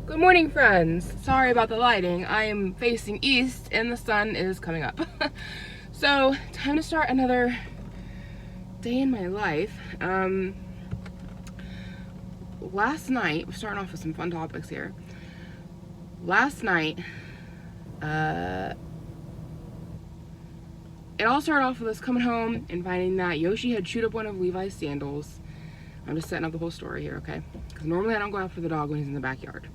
Good morning, friends. Sorry about the lighting. I am facing east and the sun is coming up. So, time to start another day in my life. Last night, we're starting off with some fun topics here. Last night, it all started off with us coming home and finding that Yoshi had chewed up one of Levi's sandals. I'm just setting up the whole story here, okay? Because normally I don't go after the dog when he's in the backyard.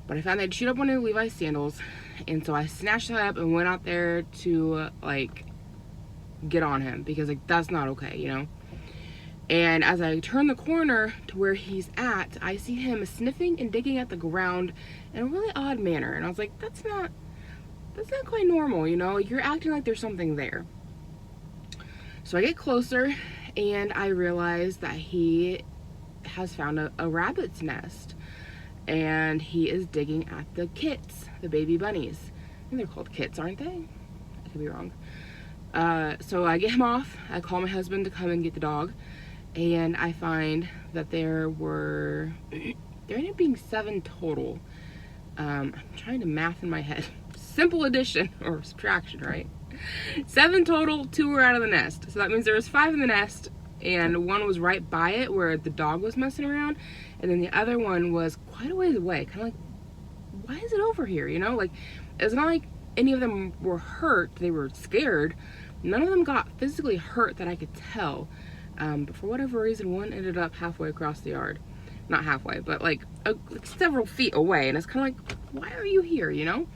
But I found they'd chewed up one of Levi's sandals, and so I snatched that up and went out there to, like, get on him, because, like, that's not okay, you know? And as I turn the corner to where he's at, I see him sniffing and digging at the ground in a really odd manner. And I was like, that's not quite normal, you know? Like, you're acting like there's something there. So I get closer, and I realize that he has found a rabbit's nest. And he is digging at the kits, the baby bunnies. I think they're called kits, aren't they? I could be wrong. So I get him off. I call my husband to come and get the dog. And I find that there ended up being 7 total. I'm trying to math in my head. Simple addition or subtraction, right? 7 total, 2 were out of the nest. So that means there was 5 in the nest, and 1 was right by it where the dog was messing around, and then the other one was quite a ways away, kind of like, why is it over here, you know? Like, it's not like any of them were hurt. They were scared. None of them got physically hurt that I could tell, but for whatever reason, one ended up halfway across the yard. Not halfway, but like several feet away, and it's kind of like, why are you here, you know?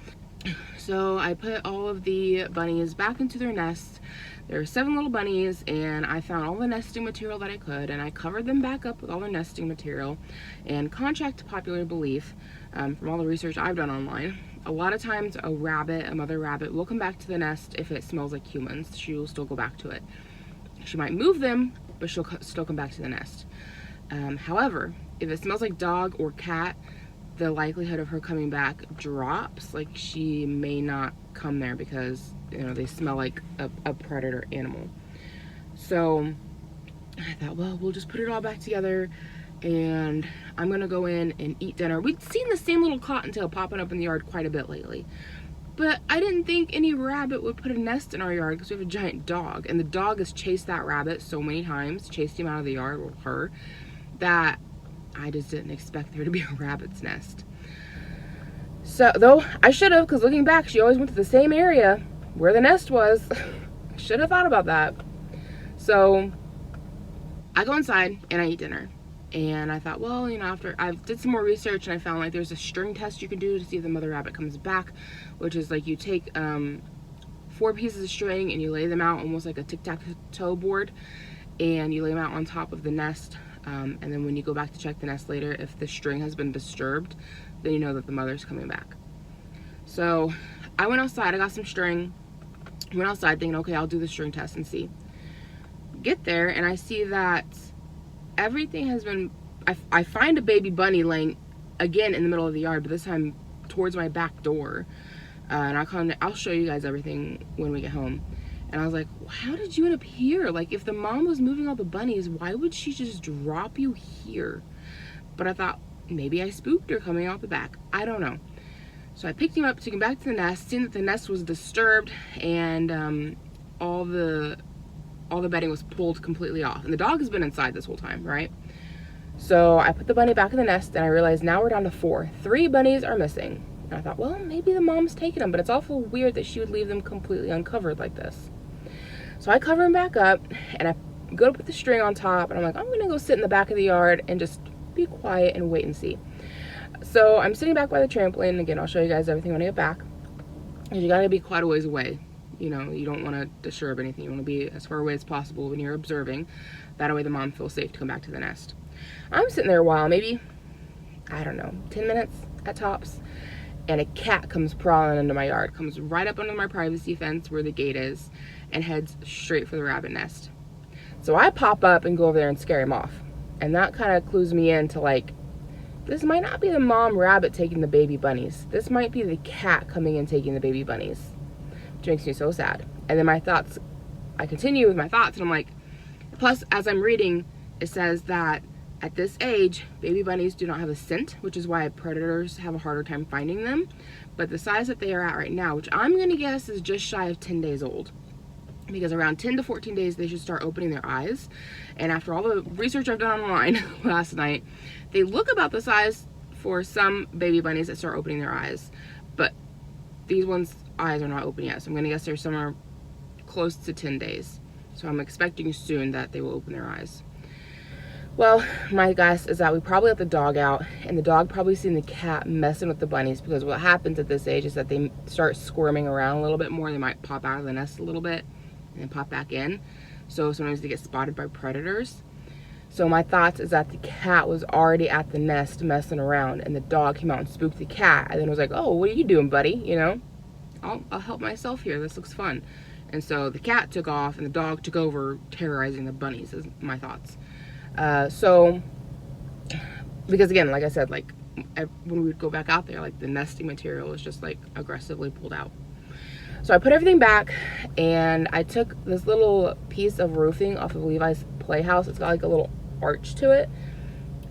So I put all of the bunnies back into their nests. There are 7 little bunnies, and I found all the nesting material that I could, and I covered them back up with all their nesting material. And contrary to popular belief, from all the research I've done online, a lot of times a mother rabbit, will come back to the nest if it smells like humans. She will still go back to it. She might move them, but she'll still come back to the nest. However, if it smells like dog or cat, the likelihood of her coming back drops. Like, she may not come there because, you know, they smell like a predator animal. So I thought, well, we'll just put it all back together, and I'm gonna go in and eat dinner. We'd seen the same little cottontail popping up in the yard quite a bit lately, but I didn't think any rabbit would put a nest in our yard because we have a giant dog, and the dog has chased that rabbit so many times, chased him out of the yard with her, that I just didn't expect there to be a rabbit's nest. So, though I should have, because looking back, she always went to the same area where the nest was. I should have thought about that. So I go inside and I eat dinner. And I thought, well, you know, after I did some more research, and I found like there's a string test you can do to see if the mother rabbit comes back, which is like you take 4 pieces of string and you lay them out almost like a tic-tac-toe board, and you lay them out on top of the nest. And then when you go back to check the nest later, if the string has been disturbed, then you know that the mother's coming back. So I went outside, I got some string, went outside thinking, okay, I'll do the string test and see. Get there, and I see that everything has been, I find a baby bunny laying again in the middle of the yard, but this time towards my back door. And I'll show you guys everything when we get home. And I was like, how did you end up here? Like, if the mom was moving all the bunnies, why would she just drop you here? But I thought, maybe I spooked her coming out the back. I don't know. So I picked him up, took him back to the nest, seen that the nest was disturbed, and all the bedding was pulled completely off. And the dog has been inside this whole time, right? So I put the bunny back in the nest, and I realized now we're down to 4. 3 bunnies are missing. And I thought, well, maybe the mom's taking them, but it's awful weird that she would leave them completely uncovered like this. So I cover him back up, and I go to put the string on top, and I'm like, I'm gonna go sit in the back of the yard and just be quiet and wait and see. So I'm sitting back by the trampoline, and again, I'll show you guys everything when I get back. And you gotta be quite a ways away. You know, you don't wanna disturb anything. You wanna be as far away as possible when you're observing. That way the mom feels safe to come back to the nest. I'm sitting there a while, maybe, I don't know, 10 minutes at tops, and a cat comes crawling into my yard, comes right up under my privacy fence where the gate is, and heads straight for the rabbit nest. So I pop up and go over there and scare him off. And that kind of clues me into, like, this might not be the mom rabbit taking the baby bunnies. This might be the cat coming and taking the baby bunnies, which makes me so sad. And then I continue with my thoughts, and I'm like, plus, as I'm reading, it says that At this age, baby bunnies do not have a scent, which is why predators have a harder time finding them. But the size that they are at right now, which I'm going to guess is just shy of 10 days old, because around 10 to 14 days, they should start opening their eyes. And after all the research I've done online last night, they look about the size for some baby bunnies that start opening their eyes. But these ones' eyes are not open yet, so I'm going to guess they're somewhere close to 10 days. So I'm expecting soon that they will open their eyes. Well, my guess is that we probably let the dog out, and the dog probably seen the cat messing with the bunnies, because what happens at this age is that they start squirming around a little bit more. They might pop out of the nest a little bit and then pop back in. So sometimes they get spotted by predators. So my thoughts is that the cat was already at the nest messing around, and the dog came out and spooked the cat, and then was like, oh, what are you doing, buddy? You know, I'll help myself here. This looks fun. And so the cat took off, and the dog took over terrorizing the bunnies, is my thoughts. So, because again, like I said, like when we would go back out there, like the nesting material was just like aggressively pulled out. So I put everything back, and I took this little piece of roofing off of Levi's playhouse. It's got like a little arch to it,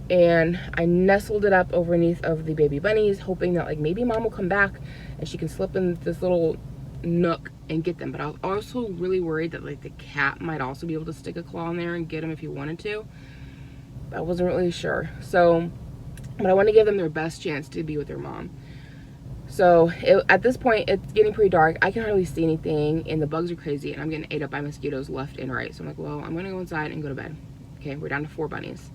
and I nestled it up underneath of the baby bunnies, hoping that like maybe mom will come back and she can slip in this little nook and get them. But I was also really worried that like the cat might also be able to stick a claw in there and get them if he wanted to. I wasn't really sure. So, but I want to give them their best chance to be with their mom. So at this point, it's getting pretty dark. I can hardly see anything, and the bugs are crazy, and I'm getting ate up by mosquitoes left and right. So I'm like, well, I'm going to go inside and go to bed. Okay, we're down to 4 bunnies.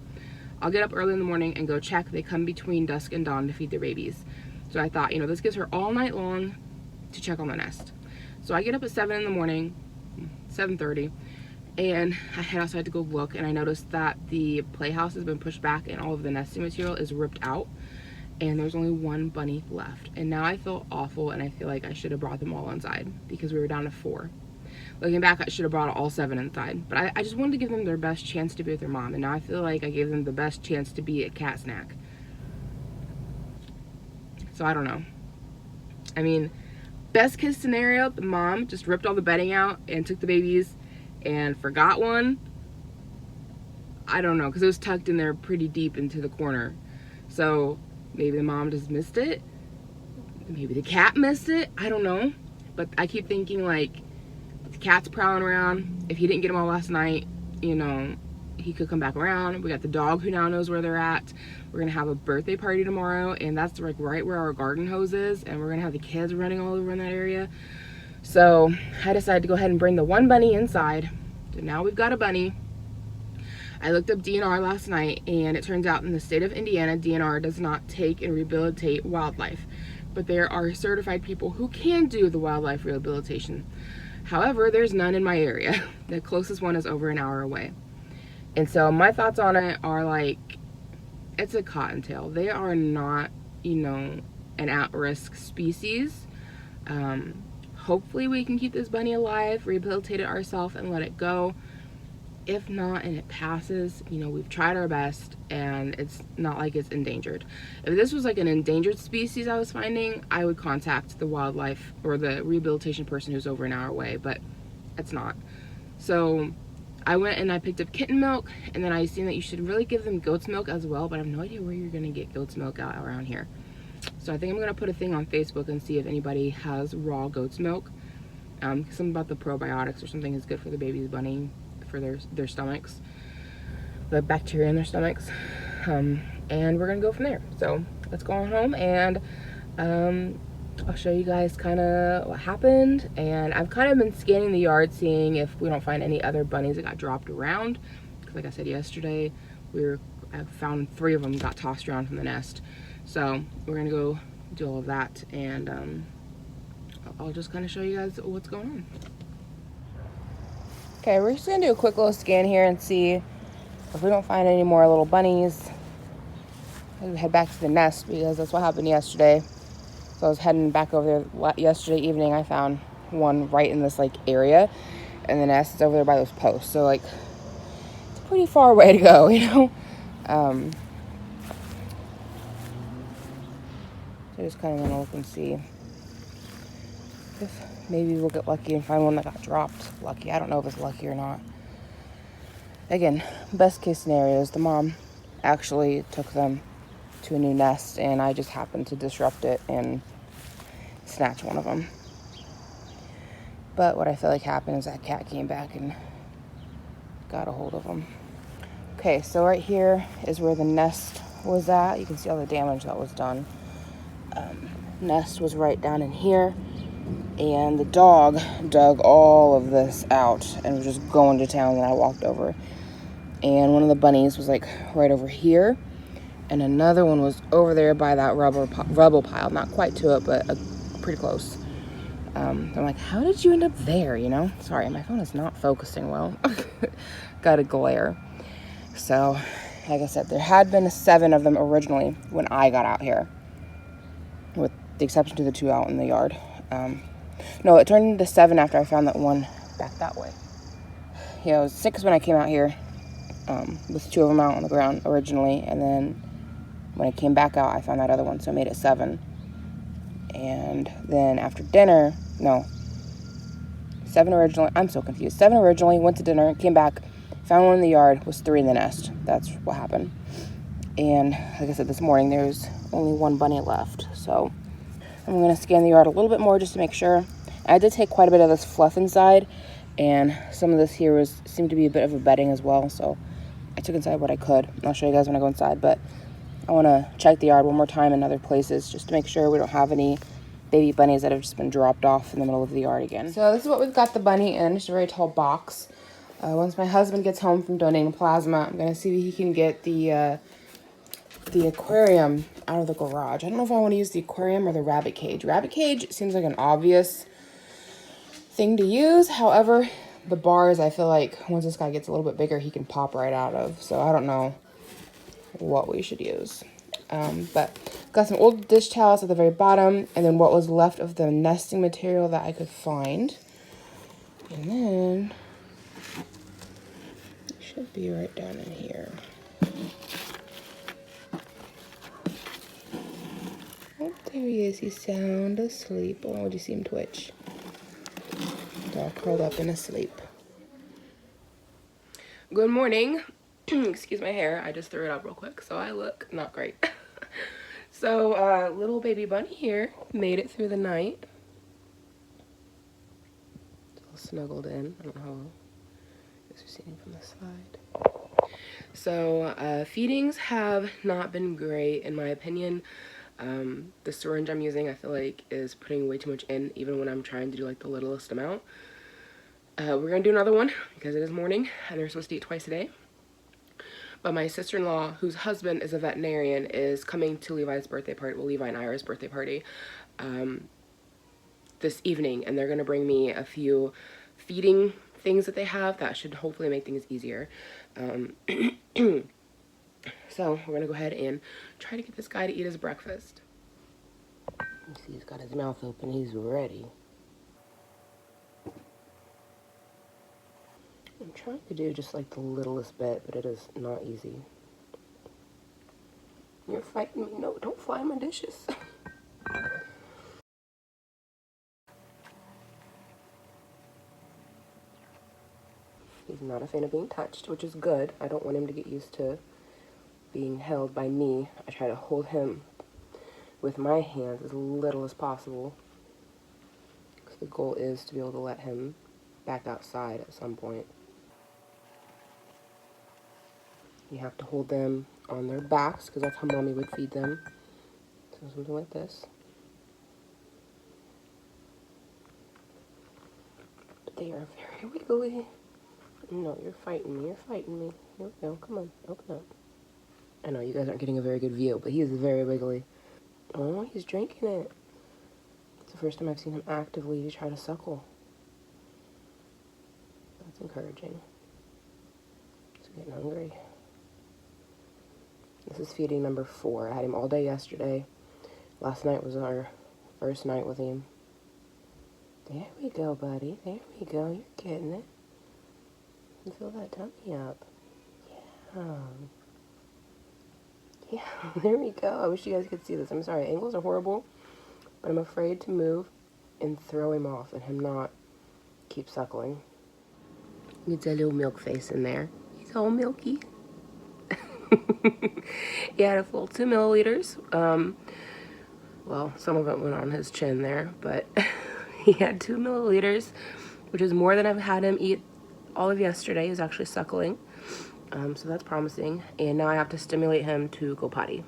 I'll get up early in the morning and go check. They come between dusk and dawn to feed their babies. So I thought, you know, this gives her all night long to check on the nest. So I get up at 7 in the morning, 7:30. And I head outside to go look, and I noticed that the playhouse has been pushed back and all of the nesting material is ripped out, and there's only 1 bunny left. And now I feel awful, and I feel like I should have brought them all inside because we were down to 4. Looking back, I should have brought all 7 inside, but I just wanted to give them their best chance to be with their mom, and now I feel like I gave them the best chance to be a cat snack. So I don't know. I mean, best case scenario, the mom just ripped all the bedding out and took the babies and forgot one. I don't know, because it was tucked in there pretty deep into the corner. So maybe the mom just missed it. Maybe the cat missed it. I don't know. But I keep thinking, like, the cat's prowling around. If he didn't get them all last night, you know, he could come back around. We got the dog who now knows where they're at. We're gonna have a birthday party tomorrow, and that's like right where our garden hose is, and we're gonna have the kids running all over in that area. So I decided to go ahead and bring the 1 bunny inside. So now we've got a bunny. I looked up DNR last night, and it turns out in the state of Indiana, DNR does not take and rehabilitate wildlife, but there are certified people who can do the wildlife rehabilitation. However, there's none in my area. The closest one is over an hour away. And so my thoughts on it are like, it's a cottontail. They are not, you know, an at-risk species. Hopefully we can keep this bunny alive, rehabilitate it ourselves, and let it go. If not, and it passes, you know, we've tried our best, and it's not like it's endangered. If this was like an endangered species I was finding, I would contact the wildlife or the rehabilitation person who's over an hour away, but it's not. So I went and I picked up kitten milk, and then I seen that you should really give them goat's milk as well, but I have no idea where you're gonna get goat's milk out around here. So I think I'm gonna put a thing on Facebook and see if anybody has raw goat's milk. Something about the probiotics or something is good for the baby's bunny, for their stomachs, the bacteria in their stomachs. And we're gonna go from there. So let's go on home, and I'll show you guys kind of what happened. And I've kind of been scanning the yard, seeing if we don't find any other bunnies that got dropped around. Because like I said yesterday, I found 3 of them got tossed around from the nest. So we're gonna go do all of that, and I'll just kind of show you guys what's going on. Okay, we're just gonna do a quick little scan here and see if we don't find any more little bunnies. We'll head back to the nest because that's what happened yesterday. So I was heading back over there yesterday evening. I found one right in this like area, and the nest is over there by those posts. So like, it's a pretty far way to go, you know. So I just kind of want to look and see if maybe we'll get lucky and find one that got dropped. Lucky, I don't know if it's lucky or not. Again, best case scenario is the mom actually took them to a new nest, and I just happened to disrupt it and snatch one of them. But what I feel like happened is that cat came back and got a hold of them. Okay, so right here is where the nest was at. You can see all the damage that was done. Nest was right down in here, and the dog dug all of this out and was just going to town, and I walked over. And one of the bunnies was like right over here, and another one was over there by that rubble pile. Not quite to it, but pretty close. I'm like, how did you end up there, you know? Sorry, my phone is not focusing well. Got a glare. So, like I said, there had been 7 of them originally when I got out here, with the exception to the 2 out in the yard. No, it turned into 7 after I found that one back that way. Yeah, it was 6 when I came out here, with 2 of them out on the ground originally, and then when I came back out, I found that other one, so I made it 7. And then after dinner, no, 7 originally, I'm so confused. 7 originally, went to dinner, came back, found one in the yard, was 3 in the nest. That's what happened. And like I said, this morning, there's only 1 bunny left, so I'm going to scan the yard a little bit more just to make sure. I did take quite a bit of this fluff inside, and some of this here seemed to be a bit of a bedding as well, so I took inside what I could. I'll show you guys when I go inside, but I want to check the yard one more time in other places just to make sure we don't have any baby bunnies that have just been dropped off in the middle of the yard again. So this is what we've got the bunny in. It's a very tall box. Once my husband gets home from donating plasma, I'm going to see if he can get the aquarium out of the garage. I don't know if I want to use the aquarium or the rabbit cage. Rabbit cage seems like an obvious thing to use. However, the bars, I feel like once this guy gets a little bit bigger, he can pop right out of. So I don't know what we should use. But got some old dish towels at the very bottom, and then what was left of the nesting material that I could find. And then it should be right down in here. Oh, there he is. He's sound asleep. Oh, would you see him twitch? All curled up and asleep. Good morning. Excuse my hair. I just threw it up real quick, so I look not great. So, little baby bunny here made it through the night. It's all snuggled in. I don't know how you guys are seeing from the side. So, feedings have not been great, in my opinion. The syringe I'm using, I feel like, is putting way too much in, even when I'm trying to do, like, the littlest amount. We're going to do another one, because it is morning, and they're supposed to eat twice a day. But my sister-in-law, whose husband is a veterinarian, is coming to Levi's birthday party, well, Levi and Ira's birthday party, this evening. And they're going to bring me a few feeding things that they have that should hopefully make things easier. So we're going to go ahead and try to get this guy to eat his breakfast. You see, he's got his mouth open. He's ready. I'm trying to do just like the littlest bit, but it is not easy. You're fighting me. No, don't fly my dishes. He's not a fan of being touched, which is good. I don't want him to get used to being held by me. I try to hold him with my hands as little as possible, because the goal is to be able to let him back outside at some point. You have to hold them on their backs, because that's how mommy would feed them. So something like this. But they are very wiggly. No, you're fighting me. You're fighting me. Here we go. Come on. Open up. I know you guys aren't getting a very good view, but he is very wiggly. Oh, he's drinking it. It's the first time I've seen him actively try to suckle. That's encouraging. He's getting hungry. This is feeding number 4. I had him all day yesterday. Last night was our first night with him. There we go, buddy. There we go. You're getting it. You fill that tummy up. Yeah. Yeah, there we go. I wish you guys could see this. I'm sorry, angles are horrible, but I'm afraid to move and throw him off and him not keep suckling. Needs a little milk face in there. He's all milky. He had a full 2 milliliters. Well, some of it went on his chin there, but he had 2 milliliters, which is more than I've had him eat all of yesterday. He's actually suckling, so that's promising. And now I have to stimulate him to go potty.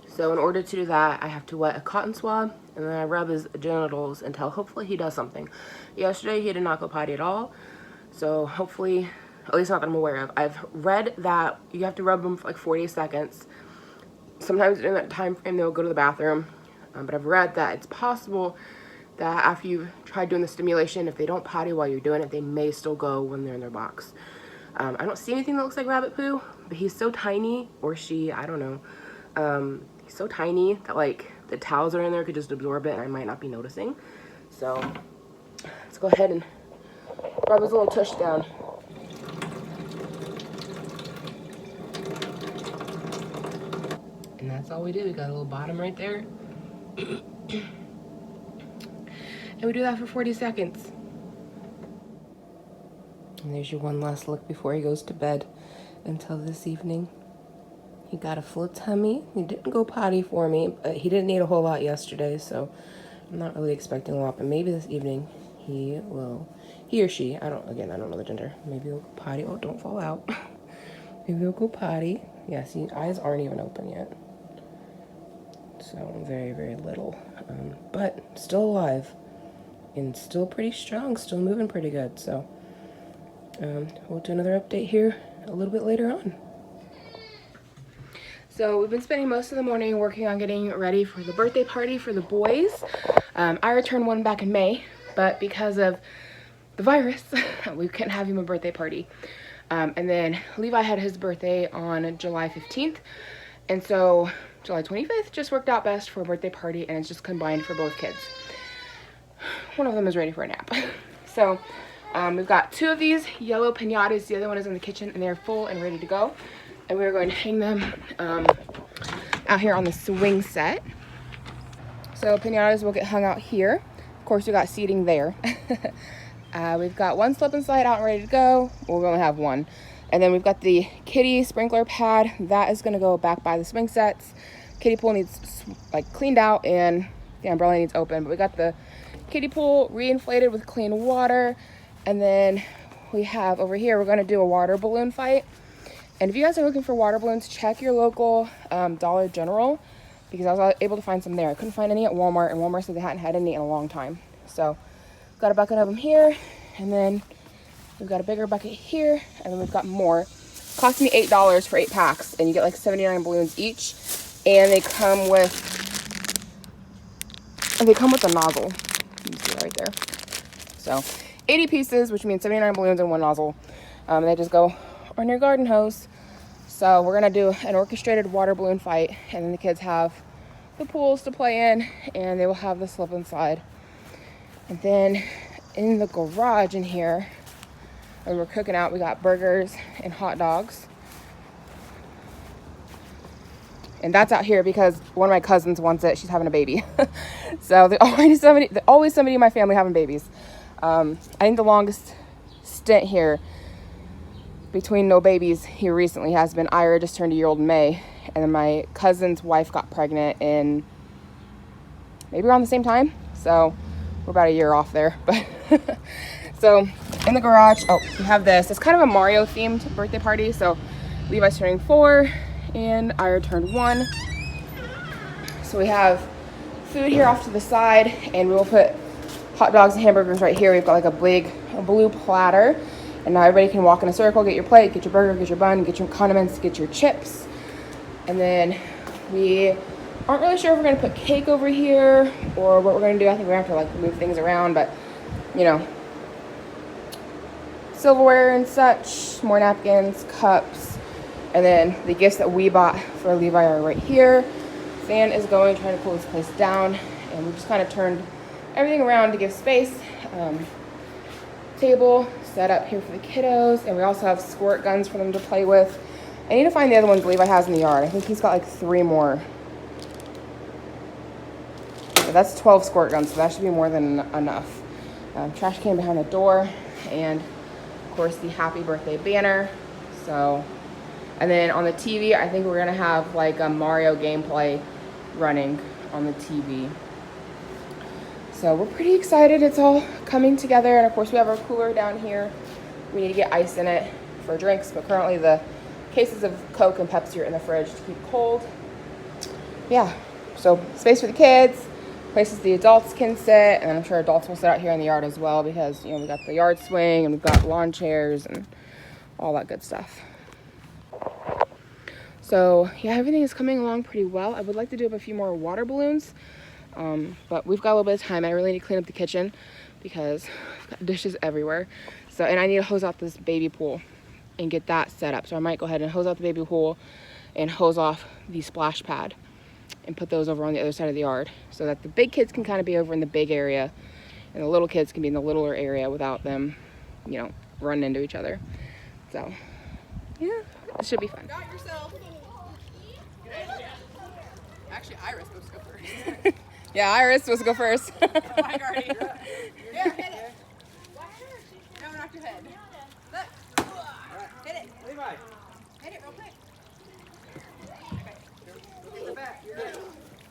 So in order to do that, I have to wet a cotton swab, and then I rub his genitals until hopefully he does something. Yesterday, he did not go potty at all, so hopefully, at least not that I'm aware of. I've read that you have to rub them for like 40 seconds. Sometimes during that time frame, they'll go to the bathroom, but I've read that it's possible that after you've tried doing the stimulation, if they don't potty while you're doing it, they may still go when they're in their box. I don't see anything that looks like rabbit poo, but he's so tiny, or she, I don't know. He's so tiny that like the towels are in there could just absorb it and I might not be noticing. So let's go ahead and rub his little tush down. And that's all we do. We got a little bottom right there. And we do that for 40 seconds. And there's your one last look before he goes to bed until this evening. He got a full tummy. He didn't go potty for me, but he didn't eat a whole lot yesterday, so I'm not really expecting a lot. But maybe this evening he or she, I don't know the gender. Maybe he'll go potty. Oh, don't fall out. Maybe he'll go potty. Yes, his eyes aren't even open yet. So very, very little, but still alive and still pretty strong, still moving pretty good. So we'll do another update here a little bit later on. So we've been spending most of the morning working on getting ready for the birthday party for the boys. I returned one back in May, but because of the virus, we couldn't have him a birthday party. And then Levi had his birthday on July 15th. And so July 25th just worked out best for a birthday party, and it's just combined for both kids. One of them is ready for a nap. So we've got 2 of these yellow piñatas. The other one is in the kitchen, and they're full and ready to go. And we're going to hang them out here on the swing set. So piñatas will get hung out here. Of course, we got seating there. We've got 1 slip and slide out and ready to go. Well, we only have 1. And then we've got the kiddie sprinkler pad. That is going to go back by the swing sets. Kiddie pool needs like cleaned out, and the umbrella needs open. But we got the kiddie pool reinflated with clean water. And then we have over here, we're going to do a water balloon fight. And if you guys are looking for water balloons, check your local Dollar General, because I was able to find some there. I couldn't find any at Walmart, and Walmart said they hadn't had any in a long time. So got a bucket of them here, and then we've got a bigger bucket here, and then we've got more. Cost me $8 for 8 packs, and you get like 79 balloons each, and they come with a nozzle. You can see that right there. So 80 pieces, which means 79 balloons and 1 nozzle. They just go on your garden hose. So we're gonna do an orchestrated water balloon fight, and then the kids have the pools to play in, and they will have the slip and slide. And then in the garage in here, when we're cooking out, we got burgers and hot dogs. And that's out here because one of my cousins wants it. She's having a baby. So there's always somebody in my family having babies. I think the longest stint here between no babies here recently has been Ira just turned a year old in May, and then my cousin's wife got pregnant in maybe around the same time. So we're about a year off there. But so in the garage, we have this. It's kind of a Mario themed birthday party. So Levi's turning 4 and Ira turned 1. So we have food here off to the side, and we will put hot dogs and hamburgers right here. We've got like a blue platter. And now everybody can walk in a circle, get your plate, get your burger, get your bun, get your condiments, get your chips. And then we aren't really sure if we're going to put cake over here or what we're going to do. I think we're going to have to like move things around, but you know, silverware and such, more napkins, cups. And then the gifts that we bought for Levi are right here. Fan is going, trying to pull this place down. And we just kind of turned everything around to give space. Table set up here for the kiddos, and we also have squirt guns for them to play with. I need to find the other ones Levi has in the yard. I think he's got like 3 more. But that's 12 squirt guns, so that should be more than enough. Trash can behind the door, and of course the happy birthday banner. So And then on the TV, I think we're gonna have like a Mario gameplay running on the TV. So we're pretty excited. It's all coming together. And of course we have our cooler down here. We need to get ice in it for drinks, but currently the cases of Coke and Pepsi are in the fridge to keep cold. Yeah, so space for the kids, places the adults can sit, and I'm sure adults will sit out here in the yard as well because, you know, we got the yard swing and we've got lawn chairs and all that good stuff. So yeah, everything is coming along pretty well. I would like to do up a few more water balloons, but we've got a little bit of time. I really need to clean up the kitchen because I've got dishes everywhere. So, and I need to hose out this baby pool and get that set up. So I might go ahead and hose out the baby pool and hose off the splash pad and put those over on the other side of the yard so that the big kids can kind of be over in the big area and the little kids can be in the littler area without them, you know, running into each other. So yeah, it should be fun. Got yourself. Actually, Iris goes to go first. Yeah, Iris was go first. Mike already. Here, hit it. No, knock your head. Look. Hit it. Levi. Hit it real quick. Okay. Get back.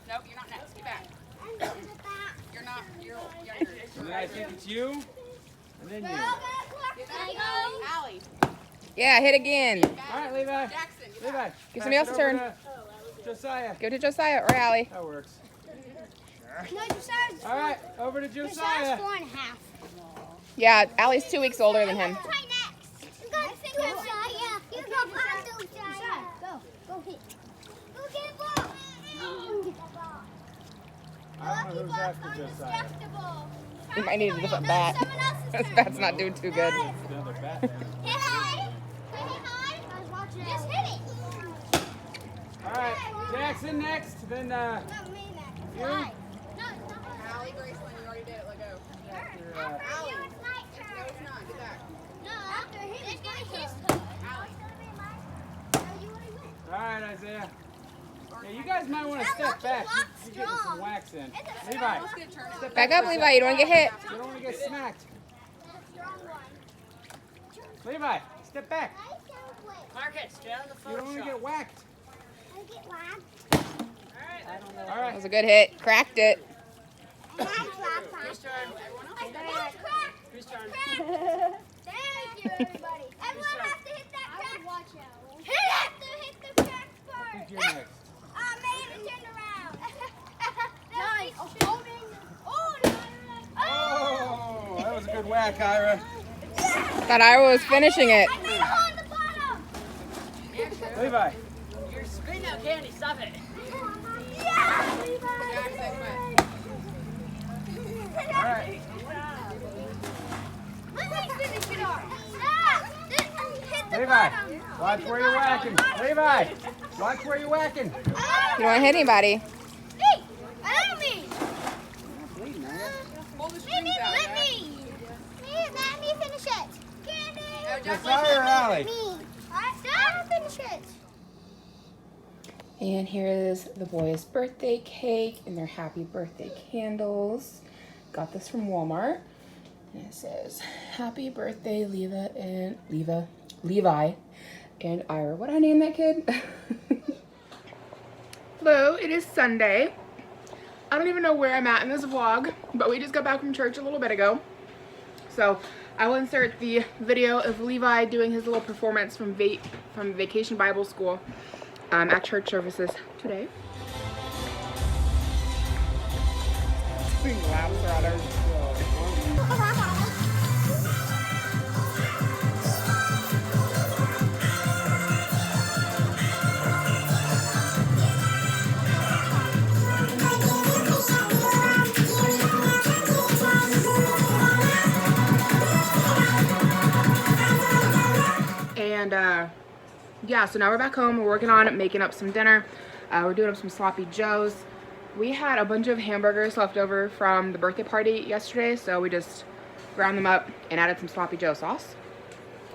Nope, you're not next. Get back. You're not. You're younger. And then I think it's you. And then you. Get back. Allie. Yeah, hit again. All right, Levi. Jackson. Get Levi. back. Give somebody else a turn. Josiah. Go to Josiah or Allie. That works. No, Josiah's All right, over to Josiah. 4.5. Yeah, Allie's 2 weeks older than him. Try next. Josiah. You go past Josiah. Go. Go hit. Go get the ball. Go get the ball. I don't know who's after Josiah. You might need a different bat. This bat's not doing too good. Another bat then. Hey, hi. Just hit it. All right, Jackson next. Then Not me next. you. No, Allie, Graceland, you already did it. Let go. Allie. No, it's not. Get back. No, after him, it's gonna be his turn. Allie. All right, Isaiah. Yeah, you guys might want to step back. You're getting some wax in. Levi, Let's get a turn. step Back up, Levi. You don't want to get hit. You don't want to get smacked. Strong one. Levi, step back. Marcus, get on the You phone. don't want to get whacked. I get whacked. All That right. was a good hit. Cracked it. Whose turn? Whose turn? Thank you, everybody. Everyone has to hit that crack. Watch out. Hit it! To hit the crack I part. think you're next. Oh, man, it turned around. Nice. Holding. Oh, no. Oh, that was a good whack, Ira. Thought Ira was finishing it. I made a hole in the bottom. Levi. You're spitting out candy. Stop it. Yeah. Jackson, All right. Let me finish it off. Hit the Levi, bottom. watch where you're whacking. Levi, watch where you're whacking. You don't want to hit anybody. Hey, let me. Pull the strings out. Let me finish it. Candy. No, Jackson. Josiah or Allie? Me. I'll finish it. And here is the boys' birthday cake and their happy birthday candles. Got this from Walmart. And it says, "Happy birthday, Levi and Ira." What'd I name that kid? Hello, it is Sunday. I don't even know where I'm at in this vlog, but we just got back from church a little bit ago. So I will insert the video of Levi doing his little performance from Vacation Bible School at church services today. And yeah, so now we're back home. We're working on making up some dinner. We're doing up some sloppy joes. We had a bunch of hamburgers left over from the birthday party yesterday, so we just ground them up and added some sloppy joe sauce.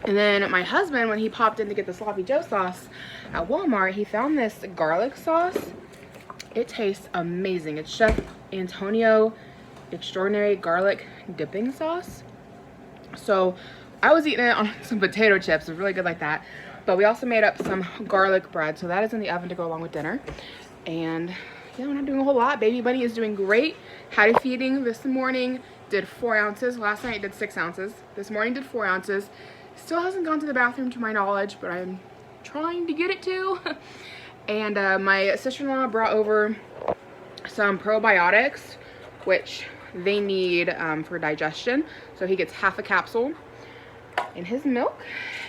And then my husband, when he popped in to get the sloppy joe sauce at Walmart, he found this garlic sauce. It tastes amazing. It's Chef Antonio Extraordinary Garlic Dipping Sauce. So I was eating it on some potato chips. It was really good like that. But we also made up some garlic bread, so that is in the oven to go along with dinner. And yeah, we're not doing a whole lot. Baby Bunny is doing great. Had a feeding this morning, did 4 ounces. Last night did 6 ounces. This morning did 4 ounces. Still hasn't gone to the bathroom to my knowledge, but I'm trying to get it to. And my sister-in-law brought over some probiotics, which they need for digestion. So he gets half a capsule in his milk.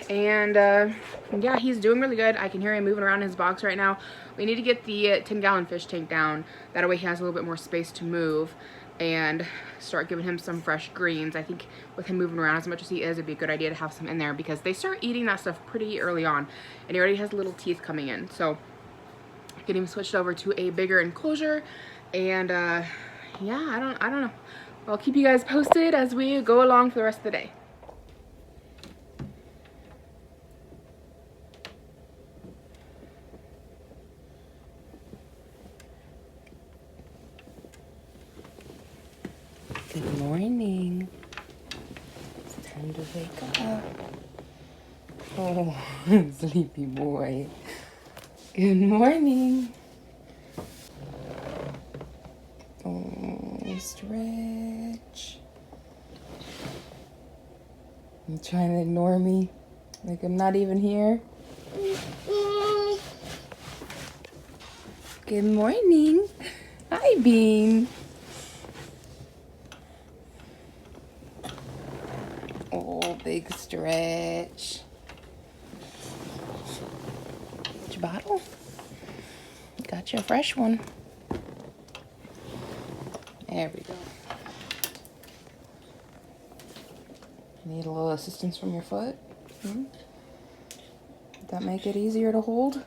And yeah, he's doing really good. I can hear him moving around in his box right now. We need to get the 10-gallon fish tank down. That way he has a little bit more space to move and start giving him some fresh greens. I think with him moving around as much as he is, it'd be a good idea to have some in there because they start eating that stuff pretty early on and he already has little teeth coming in. So getting him switched over to a bigger enclosure. And yeah, I don't know. I'll keep you guys posted as we go along for the rest of the day. Good morning. It's time to wake up. Oh, sleepy boy. Good morning. Oh, stretch. You trying to ignore me? Like I'm not even here? Good morning. Hi, Bean. Oh, big stretch. Your bottle? Got you a fresh one. There we go. Need a little assistance from your foot? Would that make it easier to hold?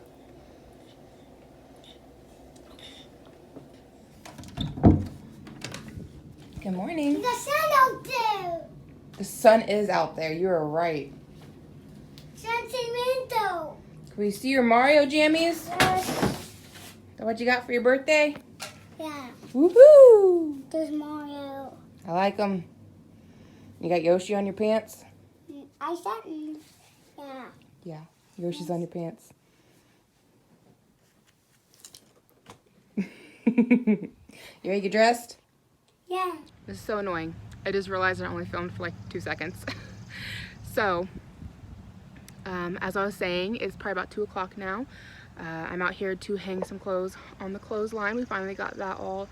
Good morning. The sun out there. The sun is out there. You are right. Sentimental. Can we see your Mario jammies? Yes. That what you got for your birthday? Yeah. Woohoo! There's Mario. I like them. You got Yoshi on your pants? I said, yeah. Yeah, Yoshi's on your pants. You ready to get dressed? Yeah. This is so annoying. I just realized I only filmed for like 2 seconds. So, as I was saying, it's probably about 2 o'clock now. I'm out here to hang some clothes on the clothesline. We finally got that all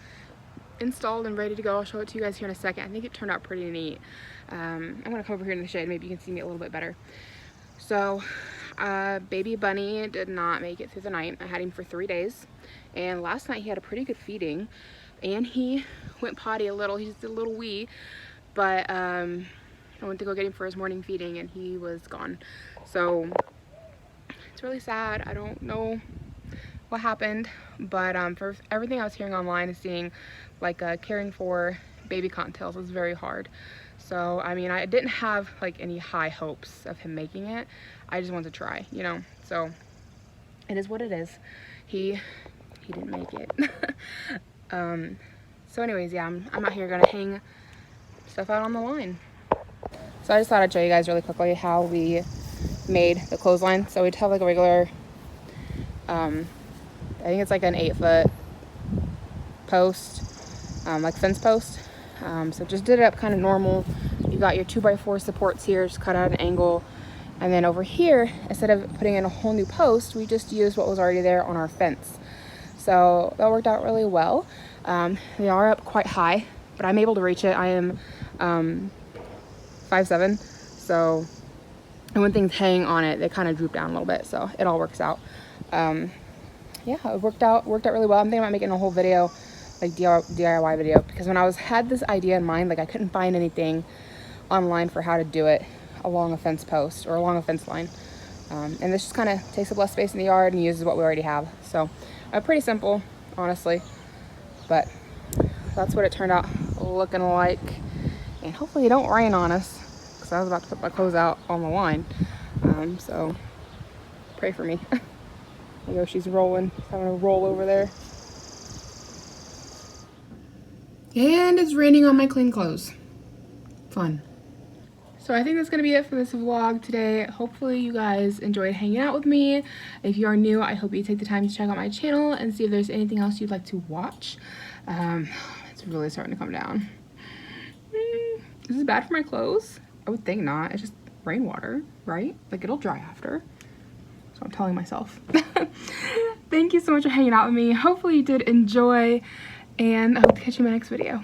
installed and ready to go. I'll show it to you guys here in a second. I think it turned out pretty neat. I'm gonna come over here in the shade. Maybe you can see me a little bit better. So, baby Bunny did not make it through the night. I had him for 3 days. And last night he had a pretty good feeding. And he went potty a little. He's a little wee. But I went to go get him for his morning feeding and he was gone. So it's really sad. I don't know what happened, but for everything I was hearing online and seeing, like caring for baby cottontails was very hard. So I mean, I didn't have like any high hopes of him making it. I just wanted to try, you know. So it is what it is. He didn't make it. So anyways, yeah, I'm out here gonna hang stuff out on the line. So I just thought I'd show you guys really quickly how we made the clothesline. So we'd have like a regular, I think it's like an 8-foot post, like fence post. So just did it up kind of normal. You got your 2x4 supports here, just cut out an angle. And then over here, instead of putting in a whole new post, we just used what was already there on our fence. So that worked out really well. They are up quite high, but I'm able to reach it. I am 5'7", so, and when things hang on it, they kind of droop down a little bit, so it all works out. Yeah, it worked out really well. I'm thinking about making a whole video, like DIY video, because when I had this idea in mind, like I couldn't find anything online for how to do it along a fence post or along a fence line. And this just kind of takes up less space in the yard and uses what we already have. So pretty simple, honestly, but that's what it turned out looking like. And hopefully it don't rain on us, because I was about to put my clothes out on the line. So pray for me. Yoshi's rolling, he's having a roll over there. And it's raining on my clean clothes. Fun. So I think that's going to be it for this vlog today. Hopefully you guys enjoyed hanging out with me. If you are new, I hope you take the time to check out my channel and see if there's anything else you'd like to watch. It's really starting to come down. Is this bad for my clothes? I would think not. It's just rainwater, right? Like, it'll dry after. So I'm telling myself. Thank you so much for hanging out with me. Hopefully you did enjoy, and I hope to catch you in my next video.